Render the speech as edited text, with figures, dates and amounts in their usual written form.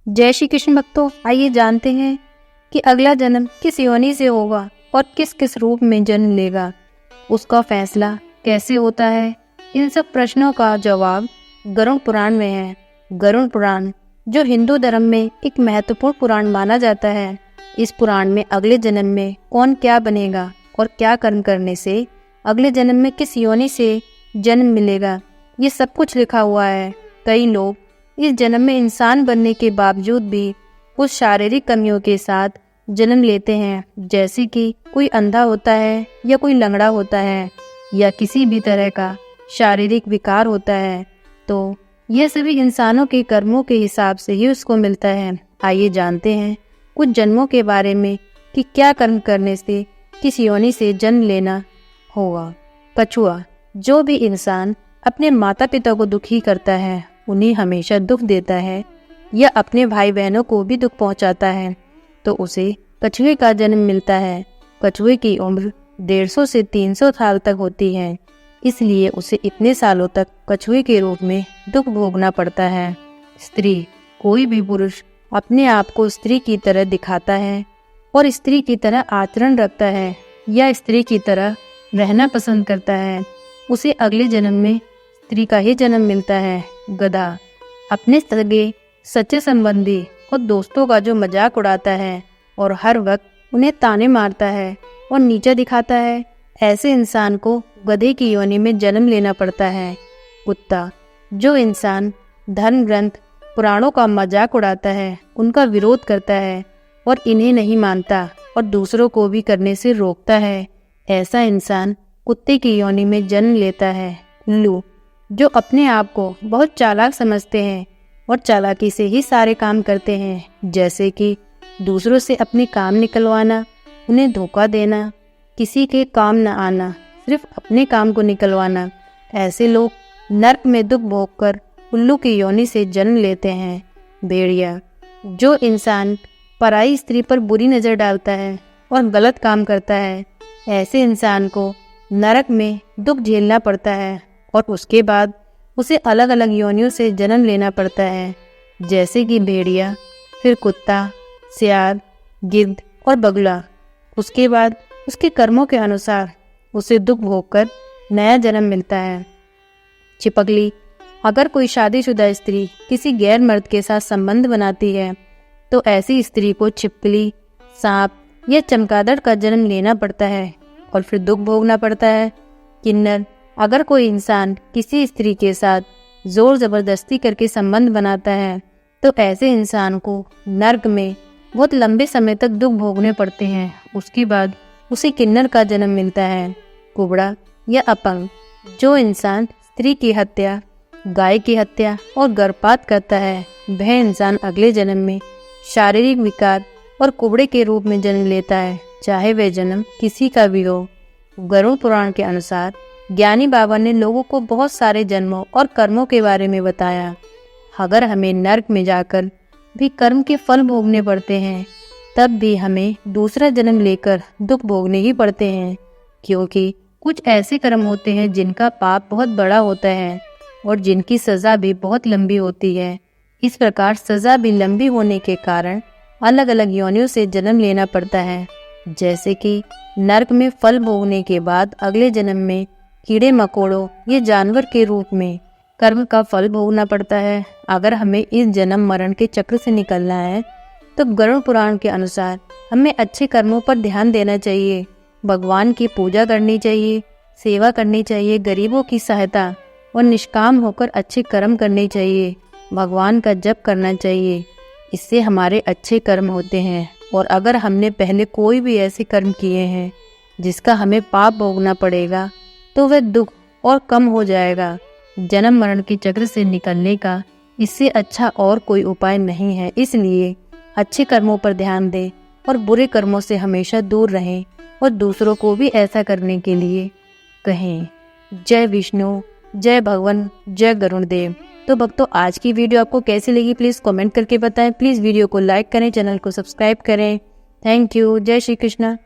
जय श्री कृष्ण भक्तों, आइए जानते हैं कि अगला जन्म किस योनि से होगा और किस किस रूप में जन्म लेगा, उसका फैसला कैसे होता है। इन सब प्रश्नों का जवाब गरुड़ पुराण में है। गरुड़ पुराण जो हिंदू धर्म में एक महत्वपूर्ण पुराण माना जाता है। इस पुराण में अगले जन्म में कौन क्या बनेगा और क्या कर्म करने से अगले जन्म में किस योनि से जन्म मिलेगा, ये सब कुछ लिखा हुआ है। कई लोग इस जन्म में इंसान बनने के बावजूद भी कुछ शारीरिक कमियों के साथ जन्म लेते हैं, जैसे कि कोई अंधा होता है या कोई लंगड़ा होता है या किसी भी तरह का शारीरिक विकार होता है। तो यह सभी इंसानों के कर्मों के हिसाब से ही उसको मिलता है। आइए जानते हैं कुछ जन्मों के बारे में कि क्या कर्म करने से किस योनि से जन्म लेना होगा। कछुआ, जो भी इंसान अपने माता पिता को दुखी करता है, उन्हें हमेशा दुख देता है या अपने भाई बहनों को भी दुख पहुंचाता है, तो उसे कछुए का जन्म मिलता है। कछुए की उम्र 150 से 300 साल तक होती है, इसलिए उसे इतने सालों तक कछुए के रूप में दुख भोगना पड़ता है। स्त्री, कोई भी पुरुष अपने आप को स्त्री की तरह दिखाता है और स्त्री की तरह आचरण रखता है या स्त्री की तरह रहना पसंद करता है, उसे अगले जन्म में स्त्री का ही जन्म मिलता है। गधा, अपने सगे सच्चे संबंधी और दोस्तों का जो मजाक उड़ाता है और हर वक्त उन्हें ताने मारता है और नीचा दिखाता है, ऐसे इंसान को गधे की योनि में जन्म लेना पड़ता है। कुत्ता, जो इंसान धर्म ग्रंथ पुराणों का मजाक उड़ाता है, उनका विरोध करता है और इन्हें नहीं मानता और दूसरों को भी करने से रोकता है, ऐसा इंसान कुत्ते की योनि में जन्म लेता है। उल्लू, जो अपने आप को बहुत चालाक समझते हैं और चालाकी से ही सारे काम करते हैं, जैसे कि दूसरों से अपने काम निकलवाना, उन्हें धोखा देना, किसी के काम न आना, सिर्फ अपने काम को निकलवाना, ऐसे लोग नर्क में दुख भोगकर उल्लू की योनि से जन्म लेते हैं। भेड़िया, जो इंसान पराई स्त्री पर बुरी नज़र डालता है और गलत काम करता है, ऐसे इंसान को नरक में दुख झेलना पड़ता है और उसके बाद उसे अलग अलग योनियों से जन्म लेना पड़ता है, जैसे कि भेड़िया, फिर कुत्ता, सियार, गिद्ध और बगुला। उसके बाद उसके कर्मों के अनुसार उसे दुख भोगकर नया जन्म मिलता है। छिपकली, अगर कोई शादीशुदा स्त्री किसी गैर मर्द के साथ संबंध बनाती है, तो ऐसी स्त्री को छिपकली, सांप या चमगादड़ का जन्म लेना पड़ता है और फिर दुख भोगना पड़ता है। किन्नर, अगर कोई इंसान किसी स्त्री के साथ जोर जबरदस्ती करके संबंध बनाता है, तो ऐसे इंसान को नर्क में बहुत लंबे समय तक दुख भोगने पड़ते हैं। उसके बाद उसे किन्नर का जन्म मिलता है। कुबड़ा या अपंग, जो इंसान स्त्री की हत्या, गाय की हत्या और गर्भपात करता है, वह इंसान अगले जन्म में शारीरिक विकार और कुबड़े के रूप में जन्म लेता है, चाहे वह जन्म किसी का भी हो। गरुड़ पुराण के अनुसार ज्ञानी बाबा ने लोगों को बहुत सारे जन्मों और कर्मों के बारे में बताया। अगर हमें नर्क में जाकर भी कर्म के फल भोगने पड़ते हैं, तब भी हमें दूसरा जन्म लेकर दुख भोगने ही पड़ते हैं, क्योंकि कुछ ऐसे कर्म होते हैं जिनका पाप बहुत बड़ा होता है और जिनकी सज़ा भी बहुत लंबी होती है। इस प्रकार सज़ा भी लंबी होने के कारण अलग अलग योनियों से जन्म लेना पड़ता है, जैसे कि नर्क में फल भोगने के बाद अगले जन्म में कीड़े मकोड़ों ये जानवर के रूप में कर्म का फल भोगना पड़ता है। अगर हमें इस जन्म मरण के चक्र से निकलना है, तो गरुड़ पुराण के अनुसार हमें अच्छे कर्मों पर ध्यान देना चाहिए, भगवान की पूजा करनी चाहिए, सेवा करनी चाहिए, गरीबों की सहायता और निष्काम होकर अच्छे कर्म करने चाहिए, भगवान का जप करना चाहिए। इससे हमारे अच्छे कर्म होते हैं। और अगर हमने पहले कोई भी ऐसे कर्म किए हैं जिसका हमें पाप भोगना पड़ेगा, तो वह दुख और कम हो जाएगा। जन्म मरण के चक्र से निकलने का इससे अच्छा और कोई उपाय नहीं है। इसलिए अच्छे कर्मों पर ध्यान दें और बुरे कर्मों से हमेशा दूर रहें और दूसरों को भी ऐसा करने के लिए कहें। जय विष्णु, जय भगवान, जय गरुड़ देव। तो भक्तों, आज की वीडियो आपको कैसी लगी प्लीज़ कमेंट करके बताएं। प्लीज़ वीडियो को लाइक करें, चैनल को सब्सक्राइब करें। Thank you. जय श्री कृष्ण।